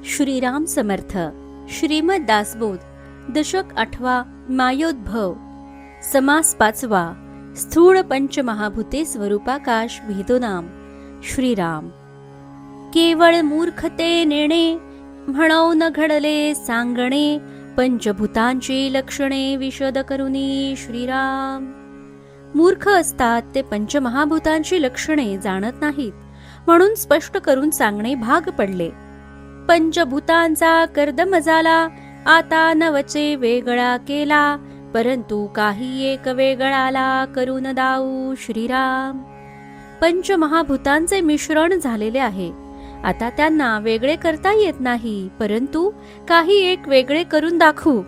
श्रीराम समर्थ. श्रीमद दासबोध दशक 8 मायोद्भव. समास 5. स्थूळ पंचमहाभूते स्वरूपाकाश भेदोनाम. श्रीराम. केवळ मूर्खते नेणे म्हणौ न घडले सांगणे, पंचभूतांची लक्षणे विशद करुनी. श्रीराम. मूर्ख असतात ते पंचमहाभूतांची लक्षणे जाणत नाहीत, म्हणून स्पष्ट करून सांगणे भाग पडले. पंचभूतांचा कर्दम झाला, आता नवचे वेगळा केला, परंतु काही एक वेगळाला करून दाऊ. श्रीराम. पंचमहाभूतांचे मिश्रण झालेले आहे, आता त्यांना वेगळे करता येत नाही, परंतु काही एक वेगळे करून दाखवू.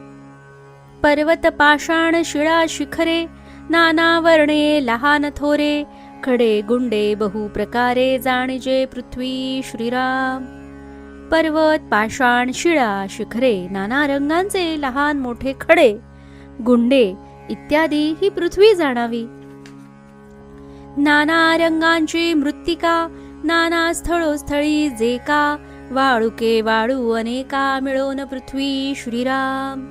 पर्वत पाषाण शिळा शिखरे, नाना वर्णे लहान थोरे, खडे गुंडे बहु प्रकारे जाणीजे पृथ्वी. श्रीराम. पर्वत पाषाण शिळा शिखरे, नाना रंगांचे लहान मोठे खडे गुंडे इत्यादी ही पृथ्वी जाणावी. नाना रंगांची मृत्तिका, नाना स्थळोस्थळी जे का, वाळुके वाळू अनेका मिळून पृथ्वी. श्रीराम.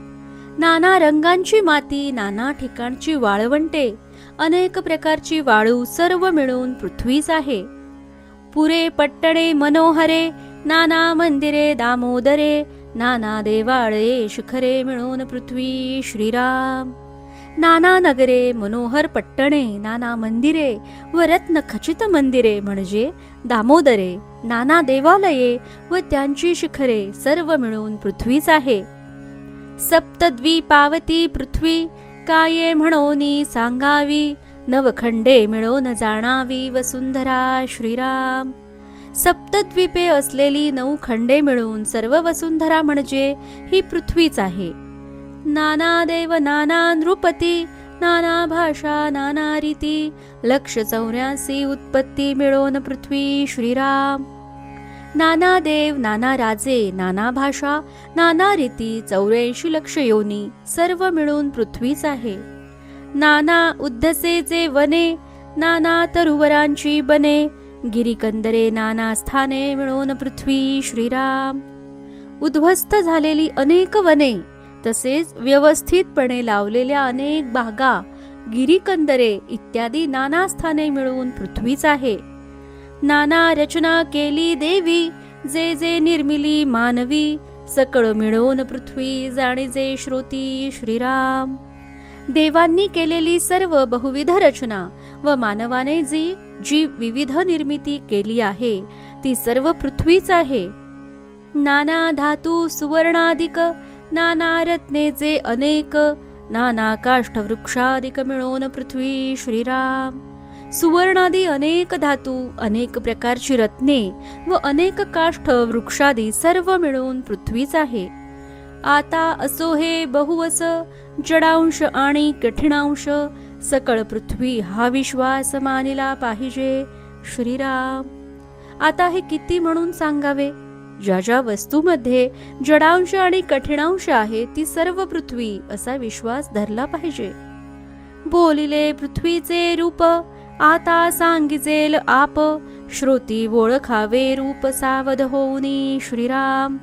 नाना रंगांची माती, नाना ठिकाणची वाळवंटे, अनेक प्रकारची वाळू सर्व मिळून पृथ्वीच आहे. पुरे पट्टणे मनोहरे, नाना मंदिरे दामोदरे, नाना देवाळे शिखरे मिळून पृथ्वी. श्रीराम. नाना नगरे मनोहर पट्टणे, नाना मंदिरे व रत्न खचित मंदिरे म्हणजे दामोदरे, नाना देवालये व त्यांची शिखरे सर्व मिळून पृथ्वीच आहे. सप्तद्वीपावती पृथ्वी, काये म्हणोनी सांगावी, नवखंडे मिळून जाणावी वसुंधरा. श्रीराम. सप्तद्वीपे असलेली 9 खंडे मिळून सर्व वसुंधरा म्हणजे ही पृथ्वीच आहे. नाना देव नाना नृपती, नाना भाषा नाना रीती, 184 उत्पत्ती मिळून पृथ्वी. श्रीराम. नाना देव नाना राजे, नाना भाषा नाना रीती, 84 लक्ष योनी सर्व मिळून पृथ्वीच आहे. नाना उद्धसेचे वने, नाना तरुवरांची बने, गिरीकंदरे नाना स्थाने मिळून पृथ्वी. श्रीराम. उद्ध्वस्त झालेली अनेक वने, तसेच व्यवस्थितपणे लावलेल्या अनेक बागा, गिरीकंदरे इत्यादी नाना स्थाने मिळून पृथ्वीच आहे. नाना रचना केली देवी, जे जे निर्मिली मानवी, सकळ मिळून पृथ्वी जाणीजे श्रोती. श्रीराम. देवांनी केलेली सर्व बहुविध रचना व मानवाने जी विविध निर्मिती केली आहे ती सर्व पृथ्वीच आहे. नाना धातू सुवर्णादिक, नाना रत्नेचे अनेक, नाना काष्ठ वृक्षादिक मिळून पृथ्वी. श्रीराम. सुवर्णादी अनेक धातू, अनेक प्रकारची रत्ने व अनेक काष्ठ वृक्षादी सर्व मिळून पृथ्वीच आहे. आता असो हे बहुवस, जडांश आणि कठीणांश, सकळ पृथ्वी हा विश्वास मानिला पाहिजे. श्रीराम. आता हे किती म्हणून सांगावे. ज्या ज्या वस्तूमध्ये जडांश आणि कठीणांश आहे ती सर्व पृथ्वी असा विश्वास धरला पाहिजे. बोलिले पृथ्वीचे रूप, आता सांगिजेल आप, श्रोती ओळखावे रूप सावध होऊनी. श्रीराम.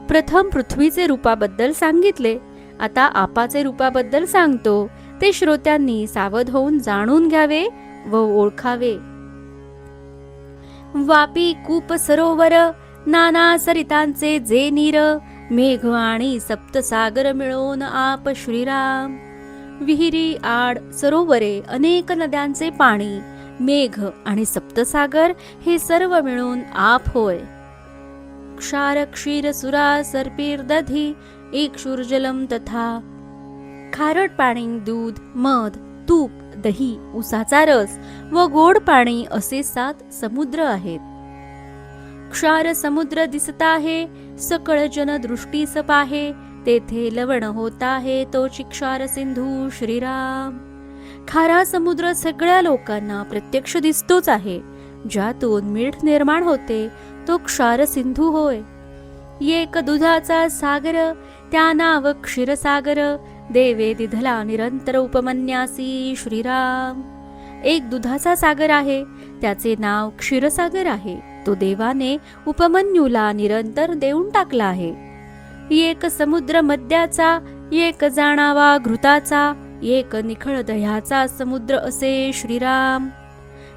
प्रथम पृथ्वीचे रूपाबद्दल सांगितले, आता आपाचे रूपाबद्दल सांगतो, ते श्रोत्यांनी सावध होऊन जाणून घ्यावे व ओळखावे. वापी कूप सरोवर, नाना सरितांचे जे नीर, मेघ आणि सप्तसागर मिळून आप. श्रीराम. विहिरी आड सरोवरे, अनेक नद्यांचे पाणी, मेघ आणि सप्तसागर हे सर्व मिळून आप होय. क्षार क्षीर सुरा सर्पीर दधी, इक्षुर्जलम तथा, खारट पाणी दूध मध तूप दही उसाचा रस व गोड पाणी असे 7 समुद्र आहेत. क्षार समुद्र दिसत आहे, सकळ जन दृष्टीस पाहे, तेथे लवण होत आहे तोची क्षार सिंधू. श्रीराम. खारा समुद्र सगळ्या लोकांना प्रत्यक्ष दिसतोच आहे, ज्यातून मीठ निर्माण होते तो क्षार सिंधू होय. एक दुधाचा सागर, त्या नाव क्षीरसागर, देवे दिधला निरंतर उपमन्यासी. श्रीराम. एक दुधाचा सागर आहे, त्याचे नाव क्षीरसागर आहे, तो देवाने उपमन्यूला निरंतर देऊन टाकला आहे. एक समुद्र मद्याचा, एक जाणावा घृताचा, एक निखळ दह्याचा समुद्र असे श्रीराम.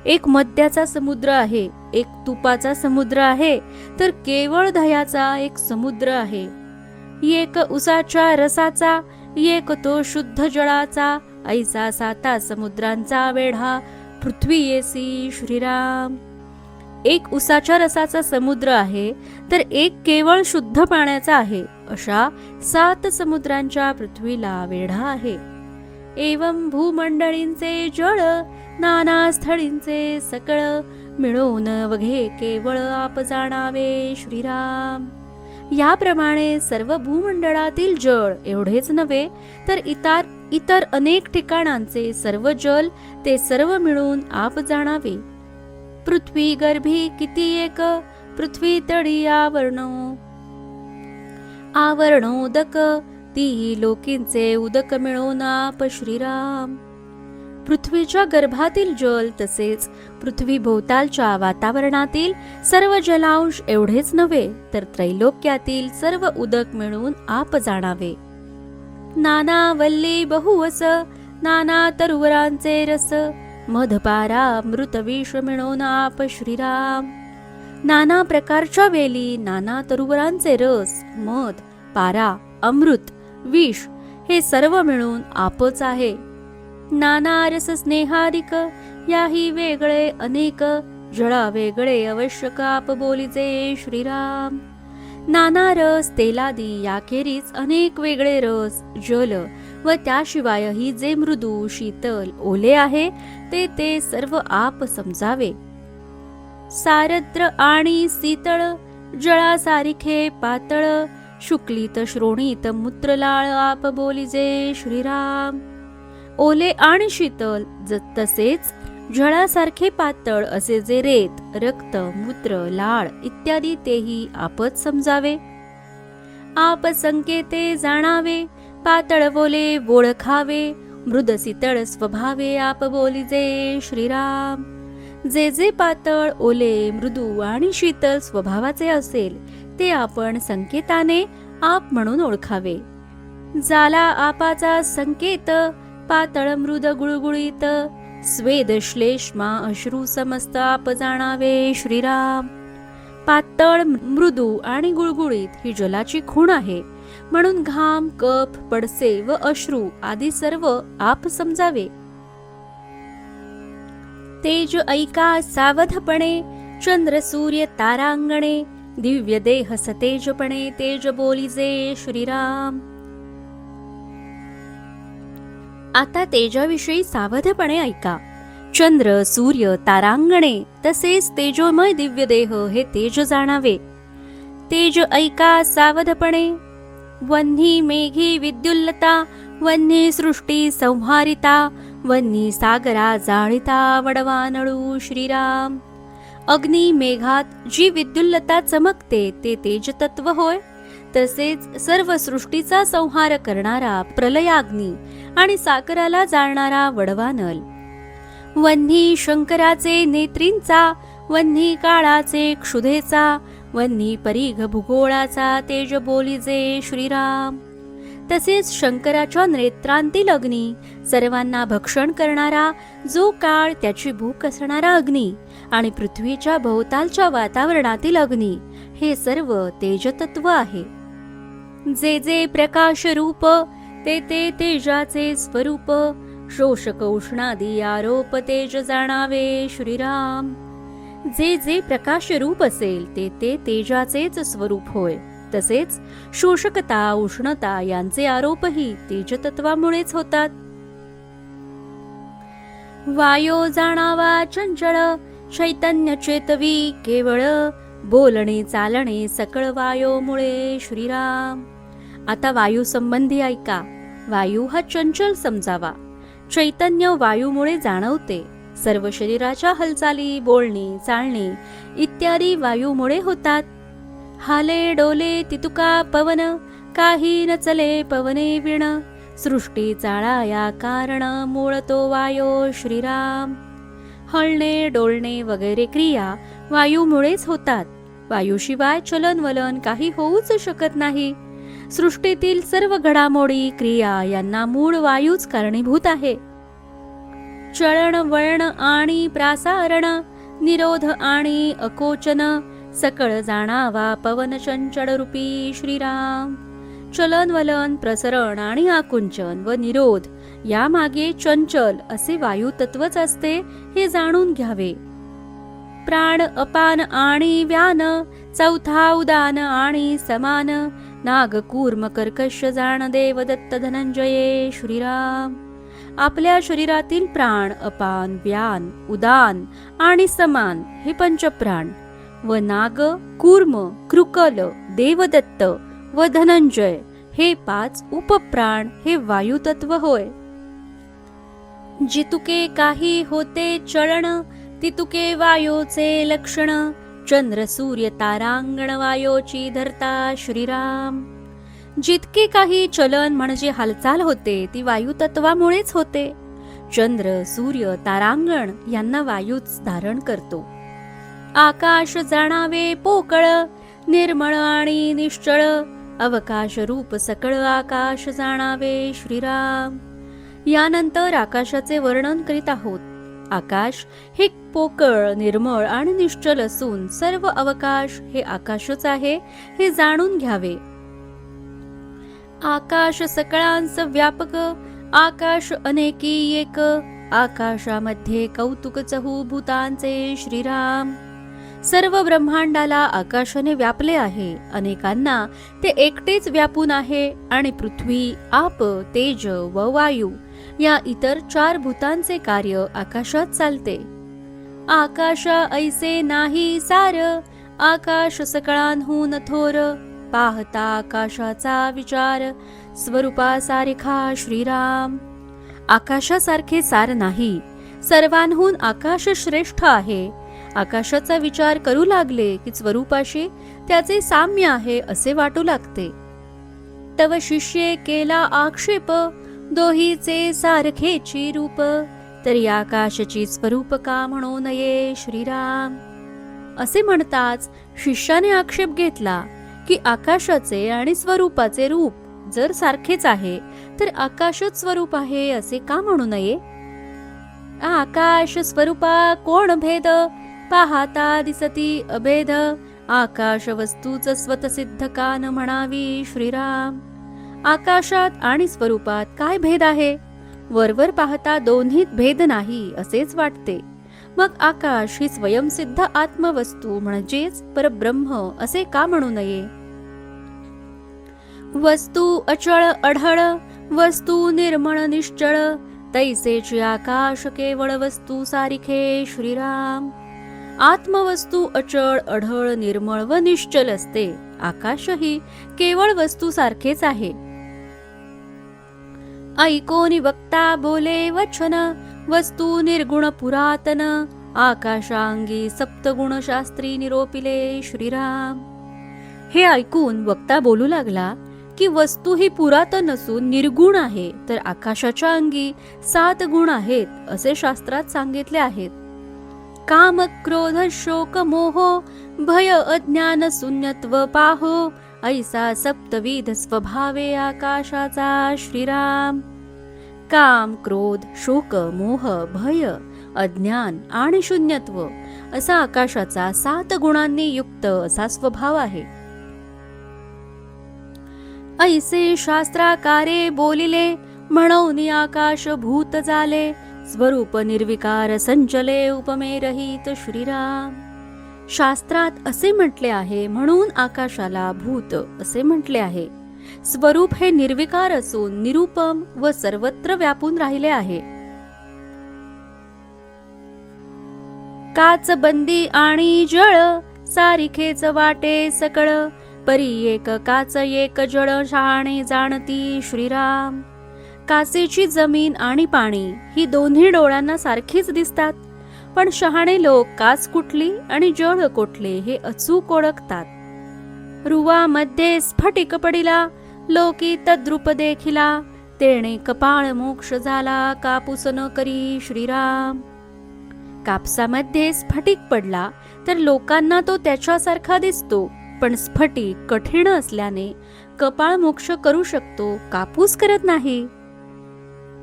एक मद्याचा समुद्र आहे, एक तुपाचा समुद्र आहे, तर केवळ दह्याचा एक समुद्र आहे. एक उसाच्या रसाचा, एक तो शुद्ध जळाचा, ऐसा साता समुद्रांचा वेढा पृथ्वी येसी श्रीराम. एक उसाच्या रसाचा समुद्र आहे, तर एक केवळ शुद्ध पाण्याचा आहे. अशा 7 समुद्रांच्या पृथ्वीला वेढा आहे. एवं भूमंडळींचे जळ, नाना स्थळींचे सकळ, मिळून वघे केवळ आप जाणावे श्रीराम. याप्रमाणे सर्व भूमंडळातील जळ एवढेच नव्हे, तर इतर अनेक ठिकाणांचे सर्व जल ते सर्व मिळून आप जाणावे. पृथ्वी गर्भी किती एक, पृथ्वी तळी आवरणोदक, ती लोकींचे उदक मिळून आप श्रीराम. पृथ्वीच्या गर्भातील जल तसेच पृथ्वी भोवतालच्या वातावरणातील सर्व जलांश एवढेच नव्हे, तर त्रैलोक्यातील सर्व उदक मिळून आप जाणावे. नाना वल्ली बहुवस, नाना तरुवरांचे रस, मधपारा मृत विष मिळून आप श्रीराम. नाना प्रकारच्या वेली, नाना तरुवरांचे रस, मध, पारा, अमृत, विष हे सर्व मिळून आपच आहे. नाना रस स्नेहादिक, याही वेगळे अनेक, जळा वेगळे आवश्यक आप बोलीचे श्रीराम. नाना रस तेलादी याखेरीज अनेक वेगळे रस, जल व त्याशिवायही जे मृदू, शीतल, ओले आहे ते सर्व आप समजावे. सारद्र आणि शीतळ, जळासारिखे पातळ, शुक्लित श्रोणीत मूत्रलाळ आप बोलीजे श्रीराम. ओले आणि शीतल तसेच जळासारखे पातळ असे जे रेत, रक्त, मूत्र, लाळ इत्यादी तेही आपच समजावे. आप संकेते जाणावे, पातळ ओले ओळखावे, मृद शीतळ स्वभावे आप बोलीजे श्रीराम. जे जे पातळ, ओले, मृदू आणि शीतल स्वभावाचे असेल ते आपण संकेताने आप म्हणून ओळखावे. जाला आपाचा संकेत, पातळ मृद गुळगुळीत, स्वेद श्लेष्मा अश्रू समस्त आप जाणावे श्रीराम. पातळ, मृदू आणि गुळगुळीत ही जलाची खूण आहे, म्हणून घाम, कफ, पडसे व अश्रू आदी सर्व आप समजावे. तेज ऐका सावधपणे, चंद्र सूर्य तारांगणे, दिव्य देह सतेजपणे तेज बोलीजे श्रीराम. आता तेजाविषयी सावधपणे ऐका. चंद्र, सूर्य, तारांगणे तसेच तेजोमय दिव्य देह हे तेज जाणावे. तेज ऐका सावधपणे. वन्ही मेघी विद्युल्लता, वन्ही सृष्टी संहारिता, वन्ही सागरा जाळिता वडवानळू श्रीराम. अग्नी मेघात जी विद्युल्लता चमकते ते तेजतत्व होय. तसेच सर्व सृष्टीचा संहार करणारा प्रलयाग्नी आणि सागराला जाळणारा वडवानल. वन्ही शंकराचे नेत्रींचा, वन्ही काळाचे क्षुधेचा, वन्ही परीघ भूगोळाचा तेज बोलीजे श्रीराम. तसेच शंकराच्या नेत्रांतील अग्नी, सर्वांना भक्षण करणारा जो काळ त्याची भूक असणारा अग्नी आणि पृथ्वीच्या भोवतालच्या वातावरणातील अग्नी हे सर्व तेजतत्व आहे. जे जे प्रकाश रूप ते तेजाचे स्वरूप, शोषक उष्णादी आरोप तेज जाणावे श्रीराम. जे जे प्रकाश रूप असेल ते तेजाचेच स्वरूप होय. तसेच शोषकता, उष्णता यांचे आरोपही तेजतत्वामुळेच होतात. वायो जाणावा चंचळ, चैतन्य चेतवी केवळ, बोलणे चालणे सकळ वायोमुळे श्रीराम. आता वायू संबंधी ऐका. वायू हा चंचल समजावा. चैतन्य वायूमुळे जाणवते. सर्व शरीराच्या हालचाली, बोलणे, चालणे इत्यादी वायूमुळे होतात. हाले डोले तितुका पवन, काही न चले पवने विण, सृष्टी चाळाया कारण मूळ तो वायो श्रीराम. हलणे डोलणे वगैरे क्रिया वायूमुळेच होतात. वायूशिवाय चलनवलन काही होऊच शकत नाही. सृष्टीतील सर्व घडामोडी क्रिया यांना मूळ वायूच कारणीभूत आहे. चलन वळण आणि प्रासारण, निरोध आणि अकोचन, सकळ जाणावा पवन चंचल रूपी श्रीराम. चलन वलन, प्रसरण आणि आकुंचन व निरोध यामागे चंचल असे वायुतत्वच असते हे जाणून घ्यावे. प्राण अपान आणि व्यान, चौथा उदान आणि समान, नाग कूर्म कर्कश जाण देवदत्त धनंजये श्रीराम. आपल्या शरीरातील प्राण, अपान, व्यान, उदान आणि समान हे पंचप्राण व नाग, कूर्म, कृकल, देवदत्त व धनंजय हे 5 उपप्राण हे वायुतत्व होय. जितुके काही होते चळण, तितुके वायोचे लक्षण, चंद्र सूर्य तारांगण वायोची धरता श्रीराम. जितके काही चलन म्हणजे हालचाल होते ती वायुतत्वामुळेच होते. चंद्र, सूर्य, तारांगण यांना वायूच धारण करतो. आकाश जाणावे पोकळ, निर्मळ आणि निश्चळ, अवकाश रूप सकळ आकाश जाणावे श्रीराम. यानंतर आकाशाचे वर्णन करीत आहोत. आकाश हे पोकळ, निर्मळ आणि निश्चल असून सर्व अवकाश हे आकाशच आहे हे जाणून घ्यावे. आकाश सकळांस व्यापक, आकाश अनेकी एक, आकाशामध्ये कौतुक चहू भूतांचे श्रीराम. सर्व ब्रह्मांडाला आकाशाने व्यापले आहे. अनेकांना ते एकटेच व्यापून आहे आणि पृथ्वी, आप, तेज व वायू या इतर 4 भूतांचे कार्य आकाशात चालते. आकाशा ऐसे नाही सार, आकाश सकळांहून थोर, पाहता आकाशाचा विचार, स्वरूपासारिखा श्रीराम. आकाशासारखे सार नाही, सर्वांहून आकाश श्रेष्ठ आहे. आकाशाचा विचार करू लागले की स्वरूपाशी त्याचे साम्य आहे असे वाटू लागते. तव शिष्ये केला आक्षेप, दोहीचे सारखेची रूप, तरी आकाशाची स्वरूप का म्हणू नये श्रीराम. असे म्हणताच शिष्याने आक्षेप घेतला की आकाशाचे आणि स्वरूपाचे रूप जर सारखेच आहे तर आकाशच स्वरूप आहे असे का म्हणू नये. आकाश स्वरूपा कोण भेद, पाहता दिसती अभेद, आकाश वस्तूच स्वतसिद्ध का न म्हणावी श्रीराम. आकाशात आणि स्वरूपात काय भेद आहे. वरवर पाहता दोन्हीत भेद नाही असेच वाटते. मग आकाश ही स्वयंसिद्ध आत्मवस्तू म्हणजेच परब्रह्म असे का म्हणू नये. वस्तू अचळ अढळ, वस्तू निर्मळ निश्चळ, तैसेची आकाश केवळ वस्तू सारिखे श्रीराम. आत्मवस्तू अचळ अढळ निर्मळ व निश्चल असते. आकाशही केवळ वस्तू सारखेच आहे. ऐकोनी वक्ता बोले वचन, वस्तू निर्गुण पुरातन, आकाशांगी सप्तगुण शास्त्री निरोपिले श्रीराम. हे ऐकून वक्ता बोलू लागला की वस्तू ही पुरातन नसून निर्गुण आहे, तर आकाशाच्या अंगी 7 गुण आहेत असे शास्त्रात सांगितले आहेत. काम, क्रोध, शोक, मोह, भय, अज्ञान, शून्यत्व पाहो, ऐसा सप्तविध स्वभावे आकाशाचा श्रीराम. काम, क्रोध, शोक, मोह, भय, अज्ञान आणि शून्यत्व असा आकाशाचा 7 गुणांनी युक्त असा स्वभाव आहे. ऐसे शास्त्राकारे बोलिले, म्हणून आकाश भूत झाले, स्वरूप निर्विकार संचले उपमे रहित श्रीराम. शास्त्रात असे म्हटले आहे म्हणून आकाशाला भूत असे म्हटले आहे. स्वरूप हे निर्विकार असून निरुपम व सर्वत्र व्यापून राहिले आहे. काच बंदी आणि जळ, सारिखेच वाटे सकळ, परी एक काच एक जळ शहाणे जाणती श्रीराम. काचेची जमीन आणि पाणी ही दोन्ही डोळ्यांना सारखीच दिसतात, पण शहाणे लोक काच कुठली आणि जळ कुठले हे अचूक ओळखतात. रुवामध्ये स्फटिक पडिला, लोकी तद्रूप देखिला, तेणे कपाळ मोक्ष झाला, कापूस न करी श्रीराम. कापसामध्ये स्फटिक पडला तर लोकांना तो त्याच्यासारखा दिसतो, पण स्फटिक कठीण असल्याने कपाळ मोक्ष करू शकतो, कापूस करत नाही.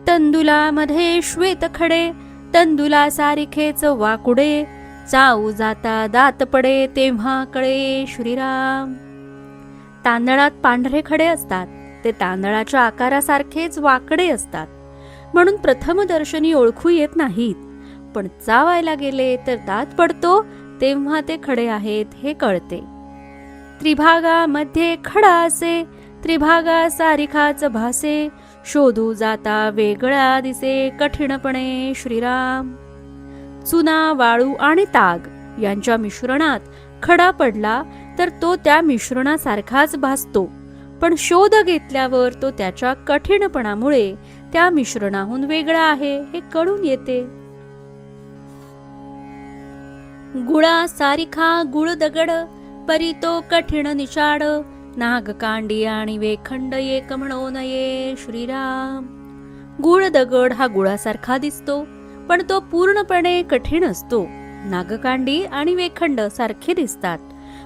तंदुलामध्ये श्वेत खडे, तंदुला सारिखेच वाकुडे, चाऊ जाता दात पडे, तेव्हा कळे श्रीराम. तांदळात पांढरे खडे असतात, ते तांदळाच्या आकारासारखेच वाकडे असतात, म्हणून प्रथमदर्शनी ओळखू येत नाहीत. पण चावायला गेले तर दात पडतो, तेव्हा ते खडे आहेत हे कळते. त्रिभागामध्ये खडा असे, त्रिभागा सारिखाच भासे, शोधू जाता वेगळा दिसे, कठीणपणे श्रीराम. चुना, वाळू आणि ताग यांच्या मिश्रणात खडा पडला तर तो त्या मिश्रणासारखाच भासतो, पण शोध घेतल्यावर तो त्याच्या कठीणपणामुळे त्या मिश्रणाहून वेगळा आहे हे कळून येते. गुळा सारिखा गुळ दगड, परी तो कठीण निचाड, नागकांडी आणि वेखंड एक म्हणो नये श्रीराम. गुळ दगड हा गुळासारखा दिसतो, पण तो पूर्णपणे कठीण असतो. नागकांडी आणि वेखंड सारखे दिसतात,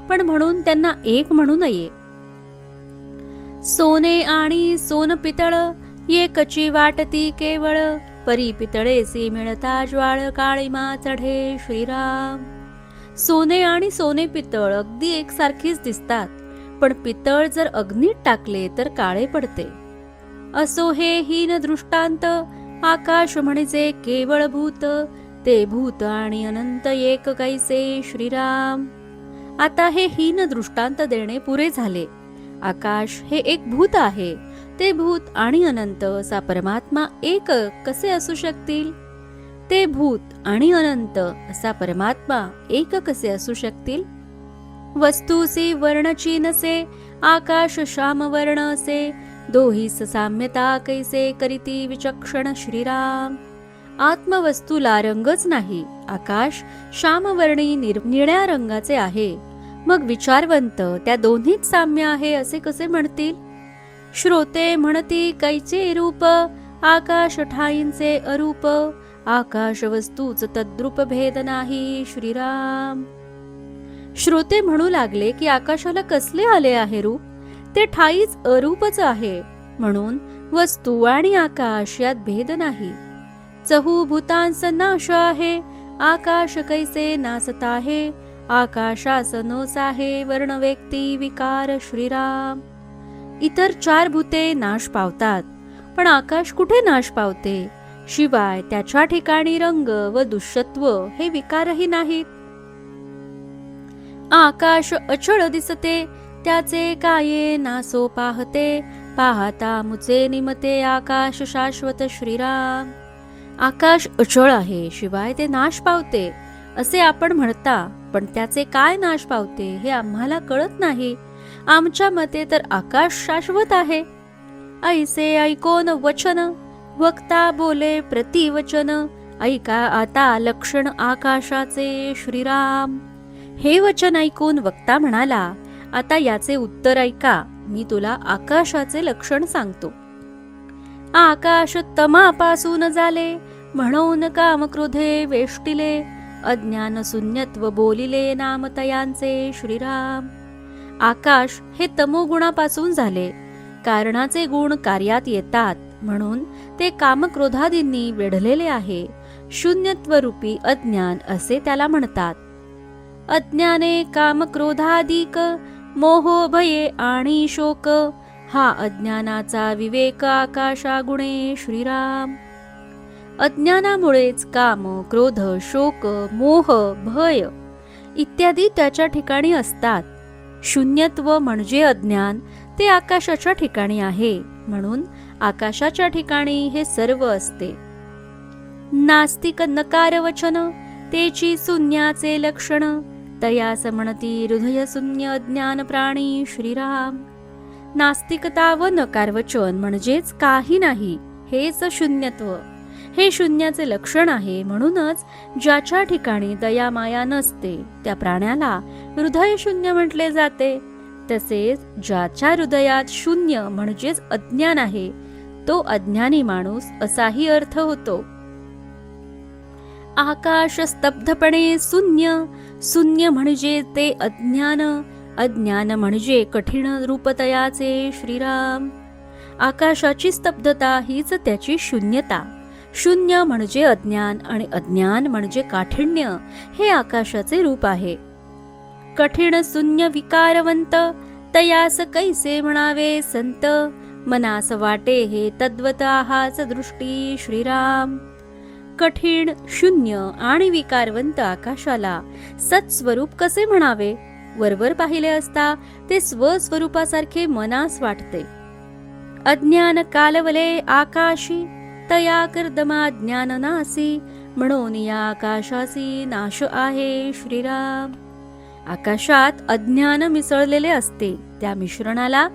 पण म्हणून त्यांना एक म्हणू नये. सोने आणि सोन पितळ एकची वाटती केवळ, परी पितळेसी मिळता ज्वाळ, काळीमा चढे श्रीराम. सोने आणि सोने पितळ अगदी एकसारखीच दिसतात, पण पितळ जर अग्नीत टाकले तर काळे पडते. असो हे हीन दृष्टांत, आकाश म्हणजे केवळ भूत, ते भूत आणि अनंत एक कैसे श्रीराम. आता हे हीन दृष्टांत देणे पुरे झाले. आकाश हे एक भूत आहे, ते भूत आणि अनंत असा परमात्मा एक कसे असू शकतील? ते भूत आणि अनंत असा परमात्मा एक कसे असू शकतील? वस्तूसी वर्णची नसे, आकाश श्यामवर्ण असे, दोहीस साम्यता कैसे करीती विचक्षण श्रीराम. आत्मवस्तूला रंगच नाही, आकाश श्यामवर्णी निळ्या रंगाचे आहे, मग विचारवंत त्या दोन्हीत साम्य आहे असे कसे म्हणतील? श्रोते म्हणती कैचे रूप, आकाश ठाईंचे अरूप, आकाश वस्तूच तद्रूप भेद नाही श्रीराम. श्रोते म्हणू लागले की आकाशाला कसले आले आहे रूप, ते ठाईच अरूपच आहे, म्हणून वस्तू आणि आकाश यात भेद नाही. चहू भूतांस नाश आहे, आकाश कैसे नासत आहे, आकाशास नस आहे वर्ण व्यक्ती विकार श्रीराम. इतर 4 भूते नाश पावतात, पण आकाश कुठे नाश पावते? शिवाय त्याच्या ठिकाणी रंग व दुष्यत्व हे विकारही नाहीत. आकाश अचळ दिसते, त्याचे काये नासो पाहते, पाहता मुचे निमते आकाश शाश्वत श्रीराम. आकाश अचळ आहे, शिवाय ते नाश पावते असे आपण म्हणता, पण त्याचे काय नाश पावते हे आम्हाला कळत नाही. आमच्या मते तर आकाश शाश्वत आहे. ऐसे ऐकोन वचन, वक्ता बोले प्रतिवचन, ऐका आता लक्षण आकाशाचे श्रीराम. हे वचन ऐकून वक्ता म्हणाला, आता याचे उत्तर ऐका, मी तुला आकाशाचे लक्षण सांगतो. आकाश तमापासून झाले, म्हणून काम क्रोधे वेष्टिले, अज्ञान शून्यत्व बोलिले नामतयांचे श्रीराम. आकाश हे तमोगुणापासून झाले, कारणाचे गुण कार्यात येतात, म्हणून ते कामक्रोधादींनी वेढलेले आहे. शून्यत्व रूपी अज्ञान असे त्याला म्हणतात. अज्ञाने कामक्रोधादिक, मोह भये आणि शोक, हा अज्ञानाचा विवेक आकाशा गुणे श्रीराम. अज्ञानामुळेच काम, क्रोध, शोक, मोह, भय इत्यादी त्याच्या ठिकाणी असतात. शून्यत्व म्हणजे अज्ञान, ते आकाशाच्या ठिकाणी आहे, म्हणून आकाशाच्या ठिकाणी हे सर्व असते. नास्तिक नकार वचन, तेची शून्याचे लक्षण, तयास म्हणती हृदय शून्य अज्ञान प्राणी श्रीराम. नास्तिकता व नकार वचन म्हणजेच काही नाही, हेच शून्यत्व. हे शून्याचे लक्षण आहे, म्हणूनच ज्याच्या ठिकाणी दया माया नसते त्या प्राण्याला हृदय शून्य म्हटले जाते. तसेच ज्याच्या हृदयात शून्य म्हणजेच अज्ञान आहे, तो अज्ञानी माणूस असाही अर्थ होतो. आकाश स्तब्धपणे शून्य, शून्य म्हणजे ते अज्ञान, अज्ञान म्हणजे कठीण रूपतयाचे श्रीराम. आकाशाची स्तब्धता हीच त्याची शून्यता. शून्य म्हणजे अज्ञान आणि अज्ञान म्हणजे काठिण्य, हे आकाशाचे रूप आहे. कठीण शून्य विकारवंत, तयास कैसे म्हणावे संत. मनास वाटे हे तद्वत आहाच दृष्टी श्रीराम. कठीण, शून्य आणि विकारवंत आकाशाला सत्स्वरूप कसे म्हणावे. वरवर पाहिले असता ते स्वस्वरूपासारखे मनास वाटते. अज्ञान कालवले आकाशी, तया कर्दमा ज्ञान नासी. म्हणून या आकाशासी नाश आहे श्रीराम. आकाशात अज्ञान मिसळलेले असते, त्या मिश्रणाला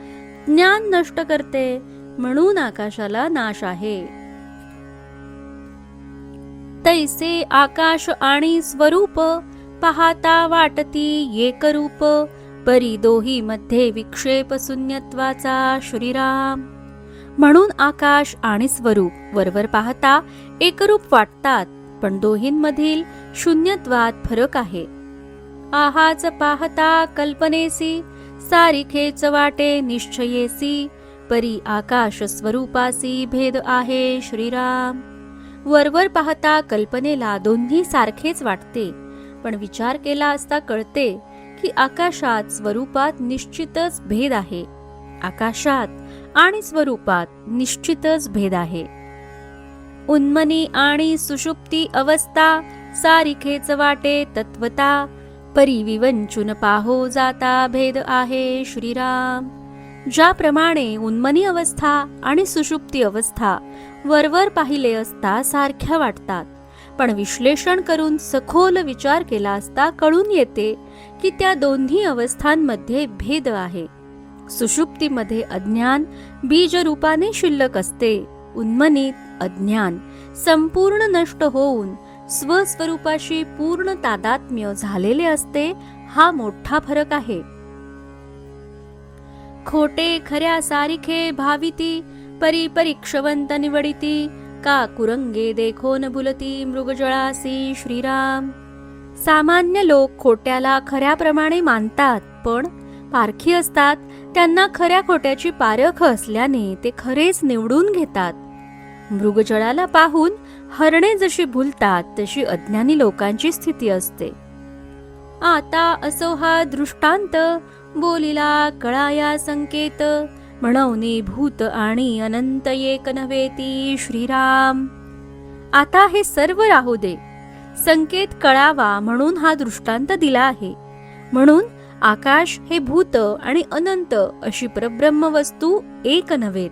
ज्ञान नष्ट करते, म्हणून आकाशाला नाश आहे. तैसे आकाश आणि स्वरूप, पाहता वाटती एक रूप. परी दोही मध्ये विक्षेप शून्यत्वाचा श्रीराम. म्हणून आकाश आणि स्वरूप वरवर पाहता एकरूप वाटतात, पण दोहींमधील शून्यत्वात फरक आहे. आहाच पाहता कल्पनेसी, सारिखेच वाटे निश्चयेसी. परी आकाश स्वरूपासी भेद आहे श्रीराम. वरवर पाहता कल्पनेला दोन्ही सारखेच वाटते, पण विचार केला असता कळते की आकाशात स्वरूपात निश्चितच भेद आहे. आकाशात आणि स्वरूपात निश्चितच भेद आहे. उन्मनी आणि सुषुप्ती अवस्था, सारिखेच वाटे तत्वता. परी विवंचून पाहो जाता भेद आहे श्रीराम. ज्याप्रमाणे उन्मनी अवस्था आणि सुषुप्ती अवस्था वरवर पाहिले असता सारख्या वाटतात, पण विश्लेषण करून सखोल विचार केला असता कळून येते की त्या दोन्ही अवस्थांमध्ये भेद आहे. सुषुप्तीमध्ये अज्ञान बीज रूपाने शिल्लक असते. उन्मनीत अज्ञान संपूर्ण नष्ट होऊन स्वस्वरूपाशी पूर्ण तादात्म्य झालेले असते. हा मोठा फरक आहे. खोटे खऱ्या सारिखे भाविती, परी परीक्षवंत निवडिती. का कुरंगे देखोन बुलती मृगजळासी श्रीराम. सामान्य लोक खोट्याला खऱ्याप्रमाणे मानतात, पण पारखी असतात त्यांना खऱ्या खोट्याची पारख असल्याने ते खरेच निवडून घेतात. मृगजळाला पाहून हरणे जशी भुलतात तशी अज्ञानी लोकांची स्थिती असते. आता असो हा दृष्टांत, बोलिला कळाया संकेत. म्हणवनी भूत आणि अनंत एक नव्हेती श्रीराम. आता हे सर्व राहू दे, संकेत कळावा म्हणून हा दृष्टांत दिला आहे. म्हणून आकाश हे भूत आणि अनंत अशी परब्रह्म वस्तू एक नव्हेत.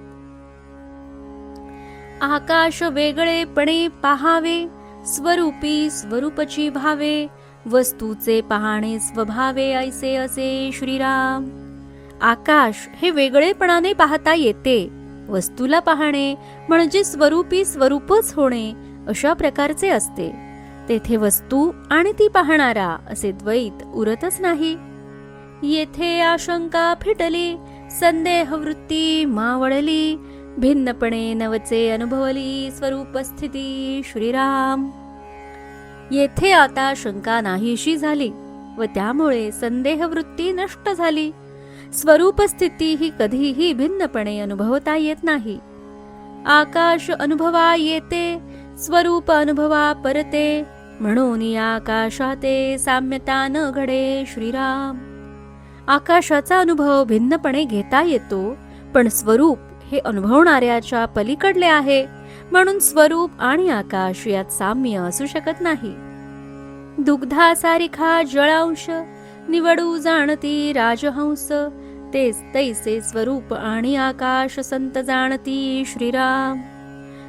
आकाश वेगळेपणे पाहावे, स्वरूपी स्वरूपची भावे. वस्तूचे पाहणे स्वभावे ऐसे असे श्रीराम. आकाश हे वेगळेपणाने पाहता येते. वस्तूला पाहणे म्हणजे स्वरूपी स्वरूपच होणे अशा प्रकारचे असते. तेथे वस्तू आणि ती पाहणारा असे द्वैत उरतच नाही. येथे आशंका फिटली, संदेह वृत्ती मावळली. भिन्नपणे नवचे अनुभवली स्वरूप स्थिती श्रीराम. येथे आता शंका नाहीशी झाली व त्यामुळे संदेह वृत्ती नष्ट झाली. स्वरूप स्थिती ही कधीही भिन्नपणे अनुभवता येत नाही. आकाश अनुभवा येते, स्वरूप अनुभवा परते. म्हणून या आकाशाते साम्यता न घडे श्रीराम. आकाशाचा अनुभव भिन्नपणे घेता येतो, पण स्वरूप हे अनुभवणाऱ्याच्या पलीकडले आहे. म्हणून स्वरूप आणि आकाश यात साम्य असू शकत नाही. दुग्धासारिखा जळांश, निवडू जाणती राजहंस. तेच तैसे स्वरूप आणि आकाश संत जाणती श्रीराम.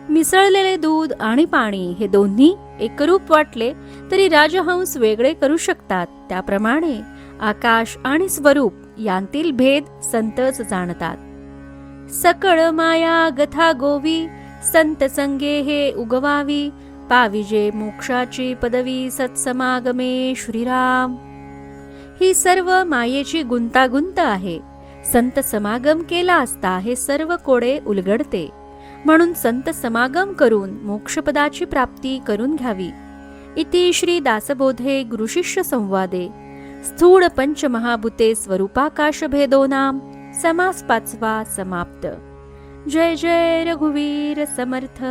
मिसळलेले दूध आणि पाणी हे दोन्ही एकरूप वाटले तरी राजहंस वेगळे करू शकतात. त्याप्रमाणे आकाश आणि स्वरूप यांतील भेद संतच जाणतात. सकळ माया गथा गोवी, संत संगे हे उगवावी. पाविजे मोक्षाची पदवी सत्समागमे श्रीराम. ही सर्व मायेची गुंतागुंत आहे. संत समागम केला असता हे सर्व कोडे उलगडते. म्हणून संत समागम करून मोक्षपदाची प्राप्ती करून घ्यावी. इति श्री दासबोधे गुरुशिष्य संवादे स्थूळ पंचमहाभूते स्वरूपाकाश भेदो नाम समास 5वा समाप्त. जय जय रघुवीर समर्थ.